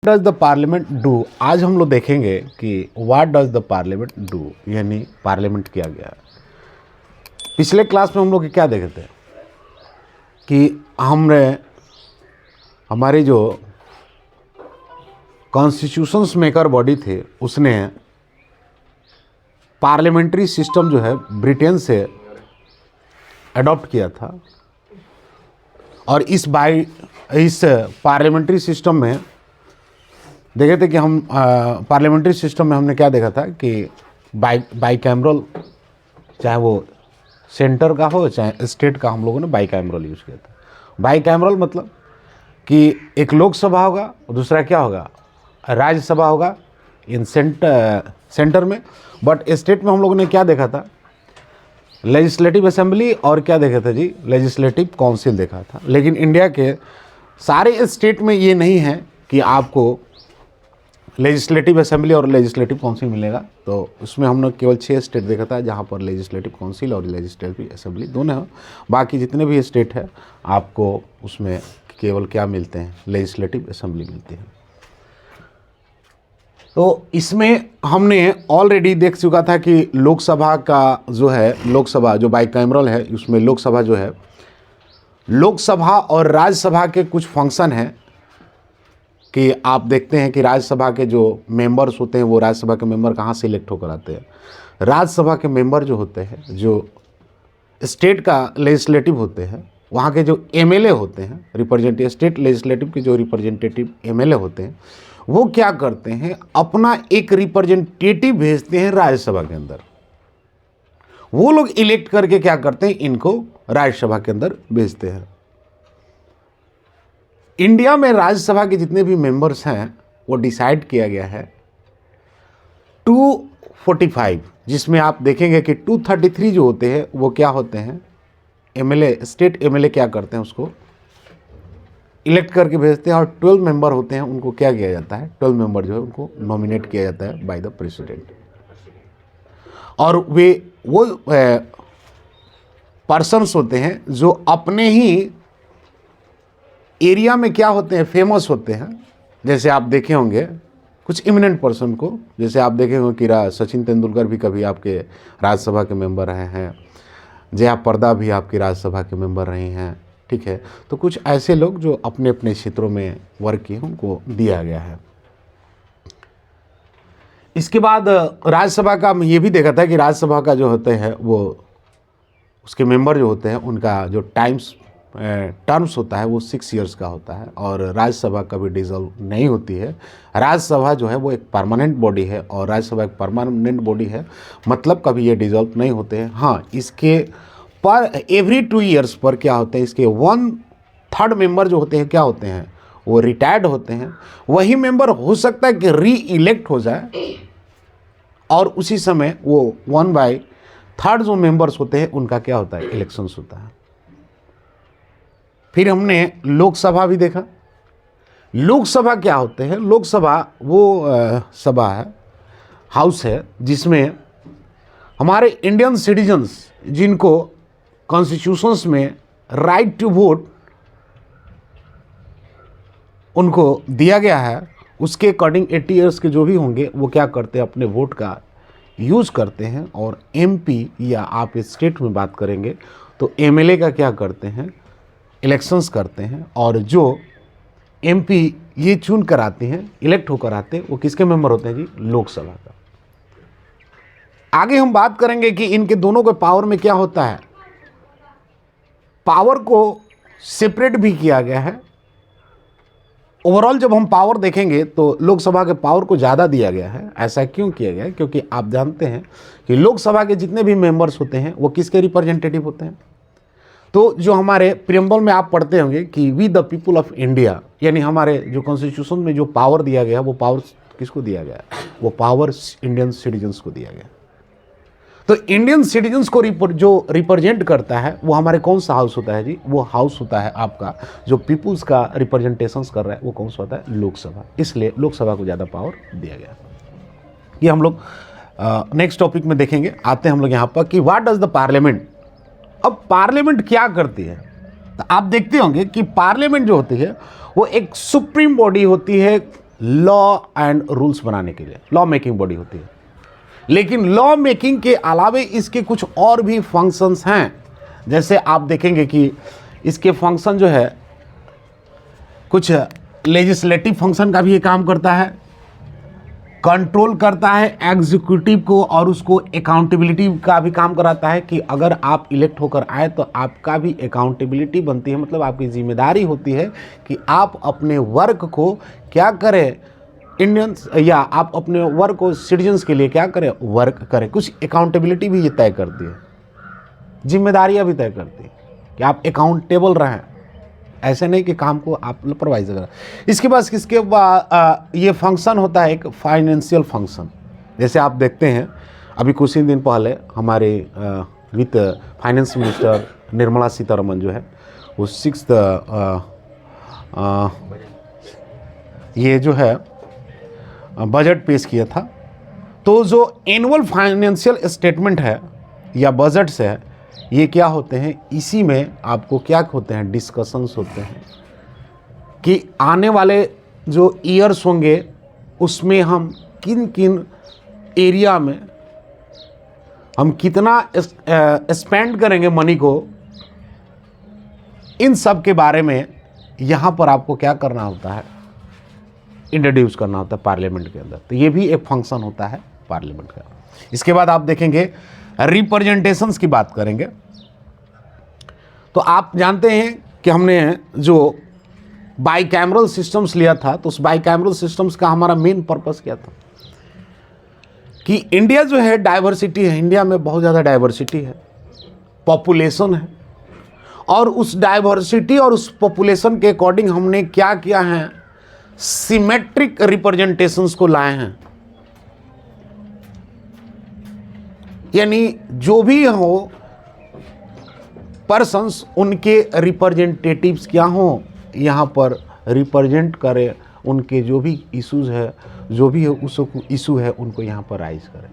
Does the parliament do. आज हम लोग देखेंगे कि what does the parliament do, यानी पार्लियामेंट किया गया। पिछले क्लास में हम लोग क्या देखे थे कि हमारे जो कॉन्स्टिट्यूशंस मेकर बॉडी थे उसने पार्लियामेंट्री सिस्टम जो है ब्रिटेन से अडॉप्ट किया था, और इस पार्लियामेंट्री सिस्टम में देखे थे कि हम पार्लियामेंट्री सिस्टम में हमने क्या देखा था कि बाईकैमरल, चाहे वो सेंटर का हो चाहे स्टेट का, हम लोगों ने बाईकैमरल यूज़ किया था। बाईकैमरल मतलब कि एक लोकसभा होगा और दूसरा क्या होगा, राज्यसभा होगा इन सेंटर में। बट स्टेट में हम लोगों ने क्या देखा था, लेजिस्लेटिव असेंबली, और क्या देखा था जी, लेजिस्लेटिव काउंसिल देखा था। लेकिन इंडिया के सारे स्टेट में ये नहीं है कि आपको लेजिस्लेटिव असेंबली और लेजिस्लेटिव काउंसिल मिलेगा। तो उसमें हमने केवल 6 स्टेट देखा था जहाँ पर लेजिस्लेटिव काउंसिल और लेजिस्लेटिव असेंबली दोनों हैं। बाकी जितने भी स्टेट है आपको उसमें केवल क्या मिलते हैं, लेजिस्लेटिव असेंबली मिलती है। तो इसमें हमने ऑलरेडी देख चुका था कि लोकसभा का जो है, लोकसभा जो बाईकैमरल है उसमें लोकसभा जो है, लोकसभा और राज्यसभा के कुछ फंक्शन हैं कि आप देखते हैं कि राज्यसभा के जो मेंबर्स होते हैं वो राज्यसभा के मेंबर कहाँ से इलेक्ट होकर आते हैं। राज्यसभा के मेंबर जो होते हैं, जो स्टेट का लेजिस्लेटिव होते हैं, वहाँ के जो एमएलए होते हैं, रिप्रेजेंटेटिव स्टेट लेजिस्लेटिव के जो रिप्रेजेंटेटिव एमएलए होते हैं, वो क्या करते हैं, अपना एक रिप्रेजेंटेटिव भेजते हैं राज्यसभा के अंदर। वो लोग इलेक्ट करके क्या करते हैं, इनको राज्यसभा के अंदर भेजते हैं। इंडिया में राज्यसभा के जितने भी मेंबर्स हैं वो डिसाइड किया गया है 245, जिसमें आप देखेंगे कि 233 जो होते हैं वो क्या होते हैं, एमएलए, स्टेट एमएलए क्या करते हैं, उसको इलेक्ट करके भेजते हैं। और 12 मेंबर होते हैं, उनको क्या किया जाता है, 12 मेंबर जो है उनको नॉमिनेट किया जाता है बाय द प्रेसिडेंट। और वो पर्सन्स होते हैं जो अपने ही एरिया में क्या होते हैं, फेमस होते हैं। जैसे आप देखे होंगे कुछ इमिनेंट पर्सन को, जैसे आप देखे होंगे कि सचिन तेंदुलकर भी कभी आपके राज्यसभा के मेंबर रहे हैं, जया प्रदा भी आपकी राज्यसभा के मेंबर रही हैं, ठीक है। तो कुछ ऐसे लोग जो अपने अपने क्षेत्रों में वर्क किए उनको दिया गया है। इसके बाद राज्यसभा का ये भी देखा था कि राज्यसभा का जो होते हैं वो उसके मेंबर जो होते हैं उनका जो टर्म्स होता है वो 6 इयर्स का होता है, और राज्यसभा कभी डिसॉल्व नहीं होती है। राज्यसभा जो है वो एक परमानेंट बॉडी है, और राज्यसभा एक परमानेंट बॉडी है, मतलब कभी ये डिसॉल्व नहीं होते हैं। हाँ, इसके पर एवरी 2 इयर्स पर क्या होते हैं, इसके 1/3 मेंबर जो होते हैं क्या होते हैं, वो रिटायर्ड होते हैं। वही मेंबर हो सकता है कि री इलेक्ट हो जाए, और उसी समय वो 1/3 जो मेंबर्स होते हैं उनका क्या होता है, इलेक्शंस होता है। फिर हमने लोकसभा भी देखा। लोकसभा क्या होते हैं, लोकसभा वो सभा है, हाउस है, जिसमें हमारे इंडियन सिटीजन्स जिनको कॉन्स्टिट्यूशंस में राइट टू वोट उनको दिया गया है, उसके अकॉर्डिंग 80 इयर्स के जो भी होंगे वो क्या करते हैं, अपने वोट का यूज़ करते हैं। और एमपी, या आप स्टेट में बात करेंगे तो एमएलए का क्या करते हैं, इलेक्शंस करते हैं। और जो एमपी ये चुन कर आते हैं, इलेक्ट होकर आते हैं, वो किसके मेंबर होते हैं जी, लोकसभा का। आगे हम बात करेंगे कि इनके दोनों के पावर में क्या होता है, पावर को सेपरेट भी किया गया है। ओवरऑल जब हम पावर देखेंगे तो लोकसभा के पावर को ज़्यादा दिया गया है। ऐसा क्यों किया गया है, क्योंकि आप जानते हैं कि लोकसभा के जितने भी मेंबर्स होते हैं वो किसके रिप्रेजेंटेटिव होते हैं। तो जो हमारे प्रियम्बल में आप पढ़ते होंगे कि we the people of India, यानी हमारे जो कॉन्स्टिट्यूशन में जो पावर दिया गया है वो पावर किसको दिया गया है, वो पावर इंडियन सिटीजन्स को दिया गया। तो इंडियन सिटीजन्स को जो रिप्रेजेंट करता है वो हमारे कौन सा हाउस होता है जी, वो हाउस होता है आपका जो पीपुल्स का रिप्रेजेंटेशंस कर रहा है वो कौन सा होता है, लोकसभा। इसलिए लोकसभा को ज़्यादा पावर दिया गया। ये हम लोग नेक्स्ट टॉपिक में देखेंगे। आते हैं हम लोग यहाँ पर कि व्हाट डज द पार्लियामेंट। अब पार्लियामेंट क्या करती है, तो आप देखते होंगे कि पार्लियामेंट जो होती है वो एक सुप्रीम बॉडी होती है लॉ एंड रूल्स बनाने के लिए, लॉ मेकिंग बॉडी होती है। लेकिन लॉ मेकिंग के अलावे इसके कुछ और भी फंक्शंस हैं। जैसे आप देखेंगे कि इसके फंक्शन जो है, कुछ लेजिस्लेटिव फंक्शन का भी ये काम करता है, कंट्रोल करता है एग्जीक्यूटिव को, और उसको अकाउंटेबिलिटी का भी काम कराता है कि अगर आप इलेक्ट होकर आए तो आपका भी अकाउंटेबिलिटी बनती है, मतलब आपकी जिम्मेदारी होती है कि आप अपने वर्क को क्या करें, इंडियंस, या आप अपने वर्क को सिटीजन्स के लिए क्या करें, वर्क करें। कुछ अकाउंटेबिलिटी भी ये तय करती है, जिम्मेदारियां भी तय करती है कि आप अकाउंटेबल रहें, ऐसे नहीं कि काम को आप लापरवाही से करें। इसके बाद किसके बाद ये फंक्शन होता है एक फाइनेंशियल फंक्शन। जैसे आप देखते हैं अभी कुछ ही दिन पहले हमारे वित्त फाइनेंस मिनिस्टर निर्मला सीतारमण जो है वो 6th ये जो है बजट पेश किया था। तो जो एनुअल फाइनेंशियल स्टेटमेंट है या बजट्स है, ये क्या होते हैं, इसी में आपको क्या होते हैं, डिस्कशंस होते हैं कि आने वाले जो ईयर्स होंगे उसमें हम किन किन एरिया में हम कितना स्पेंड करेंगे मनी को, इन सब के बारे में यहाँ पर आपको क्या करना होता है, इंट्रोड्यूस करना होता है पार्लियामेंट के अंदर। तो ये भी एक फंक्शन होता है पार्लियामेंट का। इसके बाद आप देखेंगे रिप्रेजेंटेशंस की बात करेंगे। तो आप जानते हैं कि हमने जो बाईकैमरल सिस्टम्स लिया था, तो उस बाईकैमरल सिस्टम्स का हमारा मेन पर्पस क्या था कि इंडिया जो है डाइवर्सिटी है, इंडिया में बहुत ज़्यादा डाइवर्सिटी है, पॉपुलेशन है, और उस डाइवर्सिटी और उस पॉपुलेशन के अकॉर्डिंग हमने क्या किया है, सिमेट्रिक रिप्रेजेंटेशंस को लाए हैं। यानी जो भी हो पर्सन्स, उनके रिप्रेजेंटेटिव्स क्या हों, यहाँ पर रिप्रेजेंट करें, उनके जो भी इश्यूज है, जो भी उस इशू है, उनको यहाँ पर राइज करें।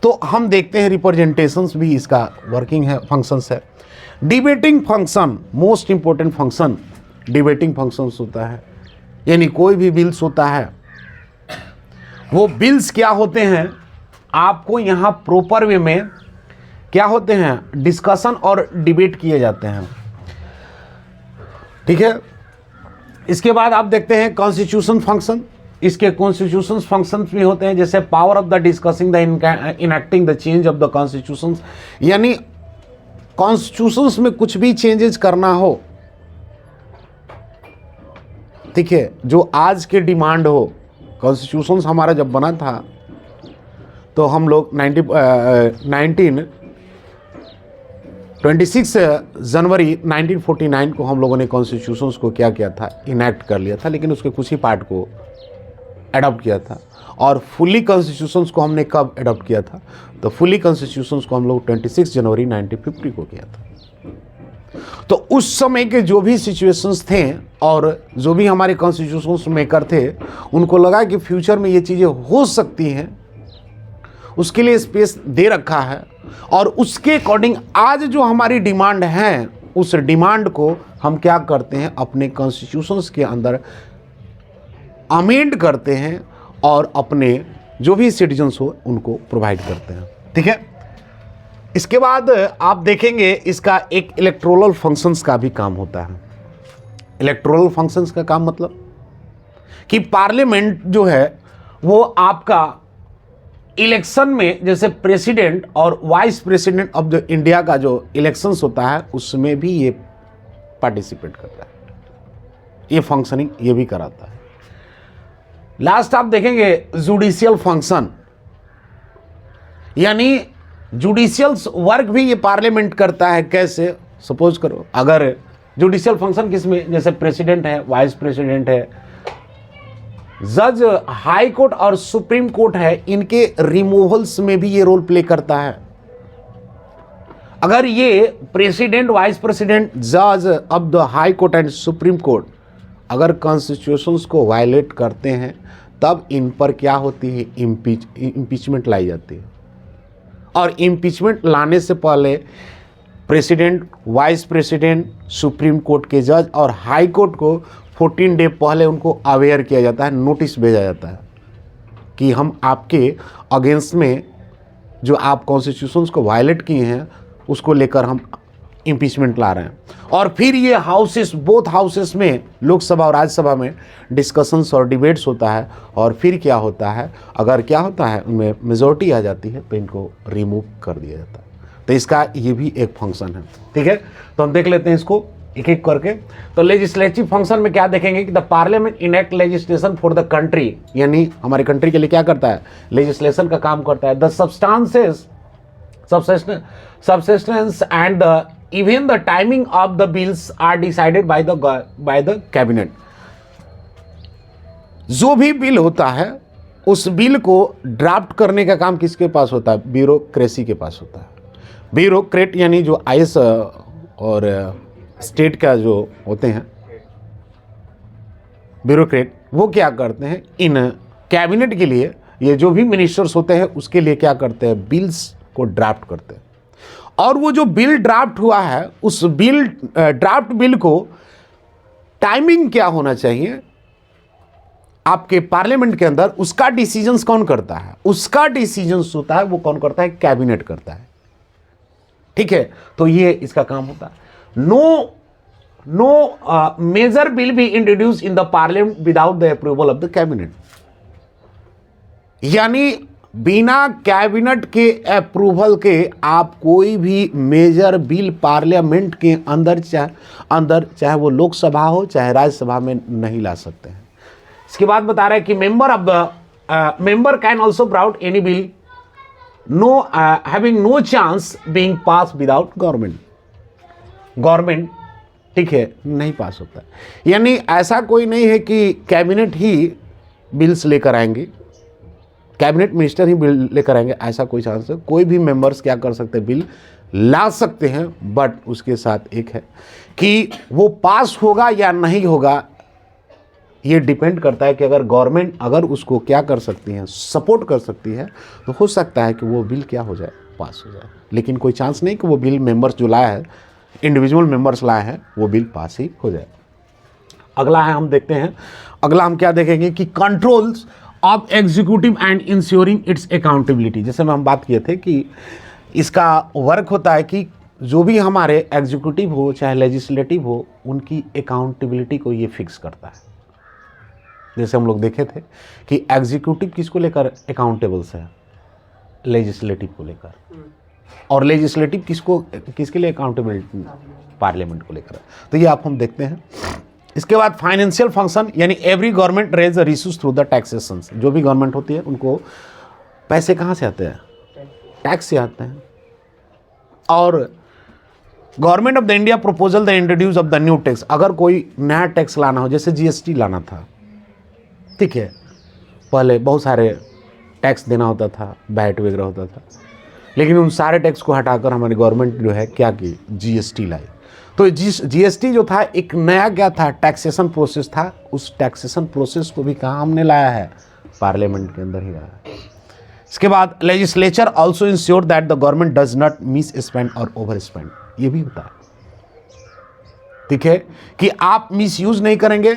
तो हम देखते हैं रिप्रेजेंटेशंस भी इसका वर्किंग है, फंक्शंस है। Debating function, most important function debating functions होता है। यानी कोई भी बिल्स होता है, वो बिल्स क्या होते हैं, आपको यहाँ प्रॉपर वे में क्या होते हैं, डिस्कशन और डिबेट किए जाते हैं। ठीक है। इसके बाद आप देखते हैं कॉन्स्टिट्यूशन फंक्शन। इसके कॉन्स्टिट्यूशन फंक्शंस भी होते हैं, जैसे power of the discussing the enacting the change of the constitution. यानी कॉन्स्टिट्यूशंस में कुछ भी चेंजेस करना हो, ठीक है, जो आज के डिमांड हो। कॉन्स्टिट्यूशंस हमारा जब बना था तो हम लोग 26 जनवरी 1949 को हम लोगों ने कॉन्स्टिट्यूशंस को क्या किया था, इनैक्ट कर लिया था, लेकिन उसके कुछ ही पार्ट को अडॉप्ट किया था। और फुली कॉन्स्टिट्यूशंस को हमने कब अडॉप्ट किया था, तो फुली कॉन्स्टिट्यूशंस को हम लोग 26 जनवरी 1950 को किया था। तो उस समय के जो भी सिचुएशंस थे और जो भी हमारे कॉन्स्टिट्यूशंस मेकर थे, उनको लगा कि फ्यूचर में ये चीज़ें हो सकती हैं, उसके लिए स्पेस दे रखा है, और उसके अकॉर्डिंग आज जो हमारी डिमांड है, उस डिमांड को हम क्या करते हैं, अपने कॉन्स्टिट्यूशंस के अंदर अमेंड करते हैं और अपने जो भी सिटीजन्स हो उनको प्रोवाइड करते हैं। ठीक है। इसके बाद आप देखेंगे इसका एक इलेक्टोरल फंक्शंस का भी काम होता है। इलेक्टोरल फंक्शंस का काम मतलब कि पार्लियामेंट जो है वो आपका इलेक्शन में, जैसे प्रेसिडेंट और vice president of the India का जो इलेक्शंस होता है, उसमें भी ये पार्टिसिपेट करता है, ये फंक्शनिंग ये भी कराता है। लास्ट आप देखेंगे जुडिशियल फंक्शन, यानी जुडिशियल वर्क भी ये पार्लियामेंट करता है। कैसे, सपोज करो अगर जुडिशियल फंक्शन किसमें, जैसे प्रेसिडेंट है, वाइस प्रेसिडेंट है, जज हाई कोर्ट और सुप्रीम कोर्ट है, इनके रिमूवल्स में भी ये रोल प्ले करता है। अगर ये प्रेसिडेंट, वाइस प्रेसिडेंट, जज of the high court and supreme court अगर कॉन्स्टिट्यूशंस को वायलेट करते हैं, तब इन पर क्या होती है, इम्पीचमेंट लाई जाती है। और इम्पीचमेंट लाने से पहले president, vice president, supreme court के जज और हाई कोर्ट को 14 डे पहले उनको अवेयर किया जाता है, नोटिस भेजा जाता है कि हम आपके अगेंस्ट में जो आप कॉन्स्टिट्यूशंस को वायलेट किए हैं उसको लेकर हम इम्पीचमेंट ला रहे हैं। और फिर ये हाउसेस, बोथ हाउसेस में, लोकसभा और राज्यसभा में डिस्कशंस और डिबेट्स होता है। और फिर क्या होता है, अगर क्या होता है उनमें मेजॉरिटी आ जाती है तो इनको रिमूव कर दिया जाता है। तो इसका ये भी एक फंक्शन है, ठीक है। तो हम देख लेते हैं इसको एक एक करके। तो लेजिस्लेटिव फंक्शन में क्या देखेंगे कि the parliament enact legislation for the country, यानी हमारी कंट्री के लिए क्या करता है, लेजिस्लेशन का काम करता है। The substance and even the timing of the bills are decided by the cabinet। जो भी बिल होता है उस बिल को ड्राफ्ट करने का काम किसके पास होता है, ब्यूरोक्रेसी के पास होता है। ब्यूरोक्रेट यानी जो आईएएस और स्टेट का जो होते हैं ब्यूरोक्रेट, वो क्या करते हैं, इन कैबिनेट के लिए ये जो भी मिनिस्टर्स होते हैं उसके लिए क्या करते हैं, बिल्स को ड्राफ्ट करते हैं। और वो जो बिल ड्राफ्ट हुआ है उस ड्राफ्ट बिल को टाइमिंग क्या होना चाहिए आपके पार्लियामेंट के अंदर, उसका डिसीजंस कौन करता है, उसका डिसीजंस होता है वो कौन करता है, कैबिनेट करता है, ठीक है। तो ये इसका काम होता है। No major bill be introduce in the parliament without the approval of the cabinet, यानी बिना कैबिनेट के अप्रूवल के आप कोई भी मेजर बिल पार्लियामेंट के अंदर चाहे वो लोकसभा हो चाहे राज्यसभा में नहीं ला सकते हैं। इसके बाद बता रहा है कि member can also brought any bill having no chance being pass without government, ठीक है, नहीं पास होता है। यानी ऐसा कोई नहीं है कि कैबिनेट ही बिल्स लेकर आएंगे, कैबिनेट मिनिस्टर ही बिल लेकर आएंगे, ऐसा कोई चांस है। कोई भी मेंबर्स क्या कर सकते हैं, बिल ला सकते हैं, बट उसके साथ एक है कि वो पास होगा या नहीं होगा, ये डिपेंड करता है कि अगर गवर्नमेंट अगर उसको क्या कर सकती है, सपोर्ट कर सकती है, तो हो सकता है कि वो बिल क्या हो जाए, पास हो जाए। लेकिन कोई चांस नहीं कि वो बिल मेंबर्स जो लाए हैं, इंडिविजुअल मेंबर्स लाए हैं, वो बिल पास ही हो जाए। अगला है, हम देखते हैं, अगला हम क्या देखेंगे कि controls of executive and ensuring it's accountability. जैसे हम बात किए थे कि इसका वर्क होता है कि जो भी हमारे एग्जीक्यूटिव हो चाहे लेजिस्लेटिव हो, उनकी अकाउंटेबिलिटी को ये फिक्स करता है। जैसे हम लोग देखे थे कि एग्जीक्यूटिव किसको लेकर अकाउंटेबल्स है, लेजिस्लेटिव को लेकर, और लेजिस्लेटिव किसके लिए अकाउंटेबल, पार्लियामेंट को लेकर। तो ये आप हम देखते हैं। इसके बाद फाइनेंशियल फंक्शन, यानी every government raise resource through the taxation. जो भी गवर्नमेंट होती है उनको पैसे कहाँ से आते हैं, टैक्स से आते हैं। और government of the India proposal the introduce of the new tax, अगर कोई नया टैक्स लाना हो, जैसे जीएसटी लाना था, ठीक है, पहले बहुत सारे टैक्स देना होता था, वैट वगैरह होता था, लेकिन उन सारे टैक्स को हटाकर हमारी गवर्नमेंट जो है क्या की, जीएसटी लाई। तो जीएसटी जो था एक नया क्या था, टैक्सेशन प्रोसेस था। उस टैक्सेशन प्रोसेस को भी कहाँ हमने लाया है, पार्लियामेंट के अंदर ही लाया है। इसके बाद legislature also ensure that the government does not miss spend और ओवर स्पेंड, ये भी होता है, ठीक है, कि आप मिस यूज नहीं करेंगे,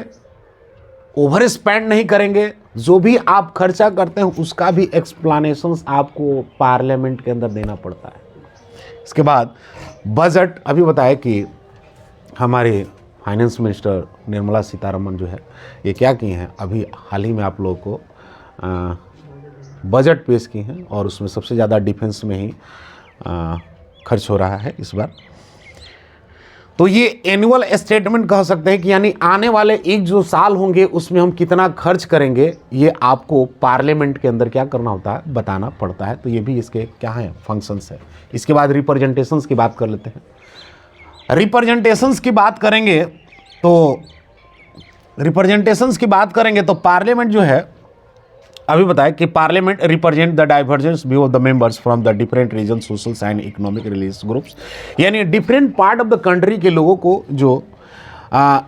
ओवर स्पेंड नहीं करेंगे। जो भी आप खर्चा करते हैं उसका भी एक्सप्लेनेशंस आपको पार्लियामेंट के अंदर देना पड़ता है। इसके बाद बजट, अभी बताया कि हमारे फाइनेंस मिनिस्टर निर्मला सीतारमन जो है ये क्या की हैं, अभी हाल ही में आप लोगों को बजट पेश की हैं, और उसमें सबसे ज़्यादा डिफेंस में ही खर्च हो रहा है इस बार। तो ये एनुअल स्टेटमेंट कह सकते हैं कि यानी आने वाले एक जो साल होंगे उसमें हम कितना खर्च करेंगे, ये आपको पार्लियामेंट के अंदर क्या करना होता है, बताना पड़ता है। तो ये भी इसके क्या हैं, फंक्शंस है। इसके बाद रिप्रेजेंटेशंस की बात कर लेते हैं। रिप्रेजेंटेशंस की बात करेंगे तो पार्लियामेंट जो है, अभी बताया कि parliament represent the divergence view of the members from the different region, social and economic religious groups, यानी different part of the country के लोगों को जो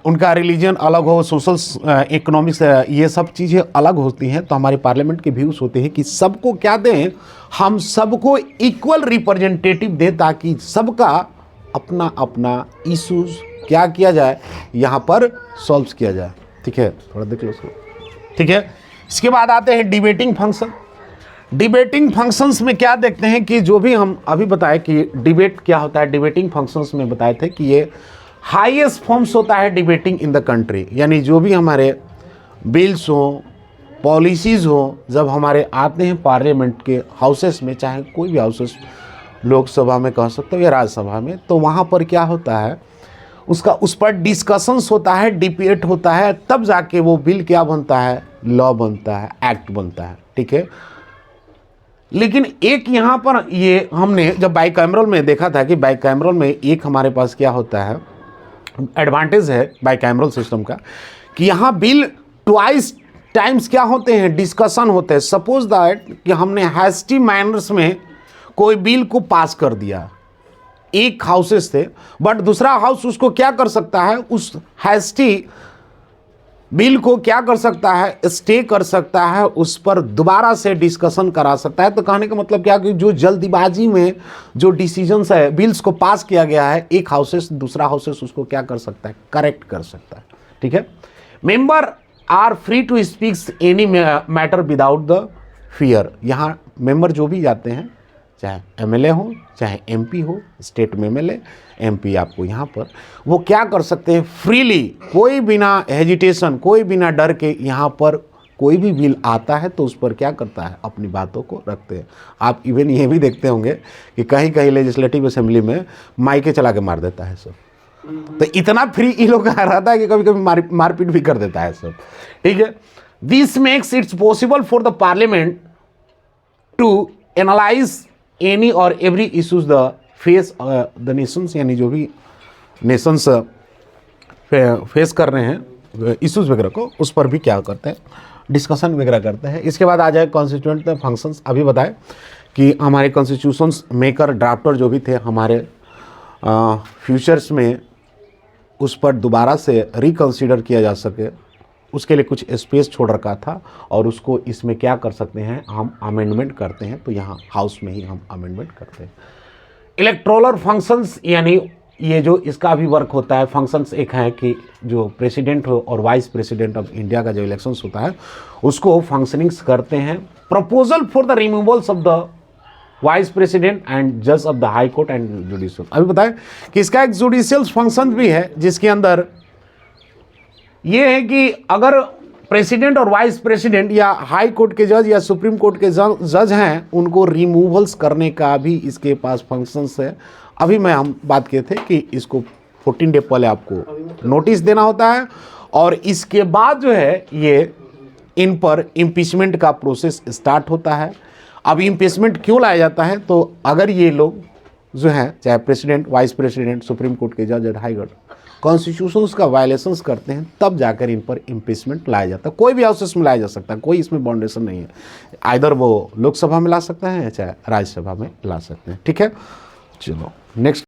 उनका रिलीजन अलग हो, सोशल इकोनॉमिक्स ये सब चीज़ें अलग होती हैं। तो हमारे पार्लियामेंट के व्यूज़ होते हैं कि सबको क्या दें, हम सबको इक्वल रिप्रेजेंटेटिव दें, ताकि सबका अपना अपना इश्यूज क्या किया जाए, यहाँ पर सॉल्व किया जाए। ठीक है, थोड़ा देख लो उसको। ठीक है, इसके बाद आते हैं डिबेटिंग फंक्शन। डिबेटिंग फंक्शंस में क्या देखते हैं कि जो भी हम अभी बताए कि डिबेट क्या होता है, डिबेटिंग फंक्शंस में बताए थे कि ये हाईएस्ट फॉर्म्स होता है डिबेटिंग इन द कंट्री, यानी जो भी हमारे बिल्स हो, पॉलिसीज़ हो, जब हमारे आते हैं पार्लियामेंट के हाउसेस में, चाहे कोई भी हाउसेस, लोकसभा में कह सकते हो या राज्यसभा में, तो वहाँ पर क्या होता है, उसका उस पर डिस्कशंस होता है, डिबेट होता है, तब जाके वो बिल क्या बनता है, लॉ बनता है, एक्ट बनता है। ठीक है, लेकिन एक यहाँ पर ये हमने जब बाइकैमरल में देखा था कि बाइकैमरल में एक हमारे पास क्या होता है, एडवांटेज है बाइकैमरल सिस्टम का कि यहाँ बिल ट्वाइस टाइम्स क्या होते हैं, डिस्कशन होते हैं। सपोज दैट कि हमने हैस्टी मैनर्स में कोई बिल को पास कर दिया, एक हाउसेस थे, बट दूसरा हाउस उसको क्या कर सकता है, उस हैस्टी बिल को क्या कर सकता है, स्टे कर सकता है, उस पर दोबारा से डिस्कशन करा सकता है। तो कहने का मतलब क्या कि जो जल्दीबाजी में जो डिसीजंस है, बिल्स को पास किया गया है, एक हाउसेस दूसरा हाउसेस उसको क्या कर सकता है, करेक्ट कर सकता है। ठीक है, member are free to speaks any matter without the fear. यहाँ मेंबर जो भी जाते हैं, चाहे एमएलए हो, चाहे एमपी हो, स्टेट में एमएलए एमपी, आपको यहाँ पर वो क्या कर सकते हैं, फ्रीली, कोई बिना हेजिटेशन, कोई बिना डर के यहाँ पर कोई भी बिल आता है तो उस पर क्या करता है, अपनी बातों को रखते हैं। आप इवन ये भी देखते होंगे कि कहीं कहीं लेजिस्लेटिव असेंबली में माइके चला के मार देता है सब, तो इतना फ्री ये लोग रहता है कि कभी कभी मारपीट भी कर देता है सब। ठीक है, this makes its possible for the parliament to analyse any और every issues the face the nations, यानी जो भी नेशंस फेस कर रहे हैं इशूज़ वगैरह को, उस पर भी क्या करते हैं, डिस्कशन वगैरह करते हैं। इसके बाद आ जाए कॉन्स्टिट्यूएंट फंक्शंस। अभी बताए कि हमारे कॉन्स्टिट्यूशंस मेकर, ड्राफ्टर जो भी थे हमारे फ्यूचर्स में, उस पर दोबारा से रिकंसीडर किया जा सके, उसके लिए कुछ स्पेस छोड़ रखा था, और उसको इसमें क्या कर सकते हैं, हम अमेंडमेंट करते हैं। तो यहाँ हाउस में ही हम अमेंडमेंट करते हैं। इलेक्टोरल फंक्शंस, यानी ये जो इसका भी वर्क होता है, फंक्शंस एक है कि जो प्रेसिडेंट हो और वाइस प्रेसिडेंट ऑफ इंडिया का जो इलेक्शंस होता है उसको फंक्शनिंग्स करते हैं। Proposal for the removals of the vice president and जज of the high court and judicial. अभी बताएं कि इसका एक जुडिशियल फंक्शन भी है, जिसके अंदर ये है कि अगर प्रेसिडेंट और वाइस प्रेसिडेंट या हाई कोर्ट के जज या सुप्रीम कोर्ट के जज हैं, उनको रिमूवल्स करने का भी इसके पास फंक्शंस है। अभी हम बात किए थे कि इसको 14 डे पहले आपको नोटिस देना होता है, और इसके बाद जो है ये इन पर इम्पीचमेंट का प्रोसेस स्टार्ट होता है। अब इम्पीचमेंट क्यों लाया जाता है, तो अगर ये लोग जो हैं, चाहे president, vice president, supreme court के जज और हाई कोर्ट, कॉन्स्टिट्यूशंस का वायलेशंस करते हैं, तब जाकर इन पर इम्पीचमेंट लाया जाता है। कोई भी हाउसेस में लाया जा सकता है, कोई इसमें बाउंडेशन नहीं है। आइदर वो लोकसभा में ला सकते हैं, चाहे राज्यसभा में ला सकते हैं। ठीक है, चलो नेक्स्ट।